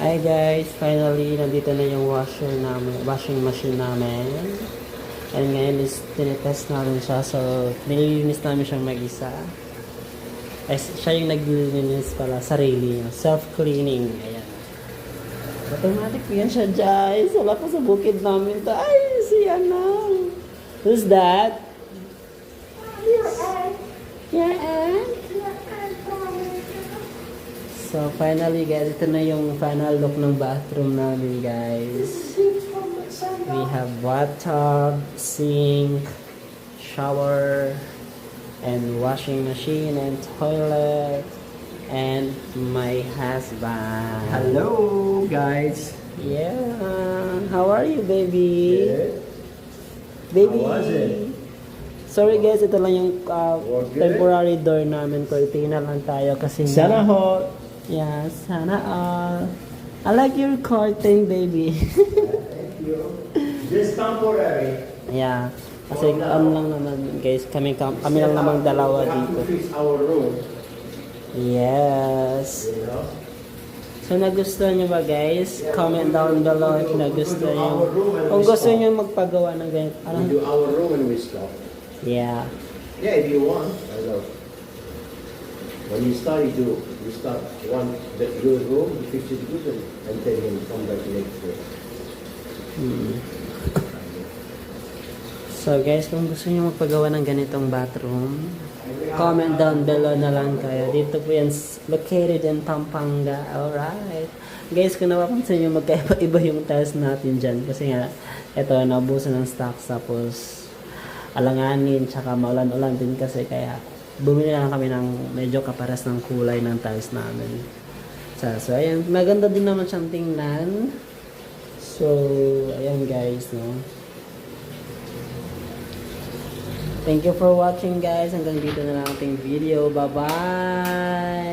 Hi guys, finally nandito na yung washing machine namin. And ngayon is tinitest namin siya, so nililinis namin siyang mag-isa. Ay, siya yung naglilinis pala, sarili niya. Self-cleaning, ayan. Automatic po yan siya, guys. Wala pa sa bukid namin to. Ay, siya na. Who's that? Yeah. So finally guys, ito na yung final look ng bathroom namin guys. We have bathtub, sink, shower, and washing machine and toilet, and my husband. Hello, guys. Yeah. How are you, baby? Good. Baby. How was it? Sorry guys, ito lang yung Was good? temporary door namin. Tingnan lang tayo kasi Sana hot. yeah, sana all. I like your curtain, baby. Thank you. Just temporary. Yeah. Kasi lang naman guys, kami lang namang dalawa We have to dito. fix our room. Yes. You know. So nagustuhan nyo ba guys? Comment down below if nagustuhan nyo. Kung gusto nyo magpagawa ng ganito. We do our room and we stop. Yeah. Yeah, if you want. I know. When you start, you start one the your room, you fix it good, and then you come back next day. So guys, kung gusto nyo magpagawa ng ganitong bathroom, comment down below na lang kayo. Dito po yan, located in Pampanga. Alright. Guys, kung napapansin nyo, magkaiba-iba yung tiles natin dyan. Kasi nga, ito, naubusan ng stocks. Tapos, alanganin, tsaka maulan-ulan din kasi. Kaya, bumili lang kami ng medyo kapares ng kulay ng tiles namin. So ayan, maganda din naman siyang tingnan. So, ayan guys, no. Thank you for watching guys. Hanggang dito na lang ating video. Bye-bye!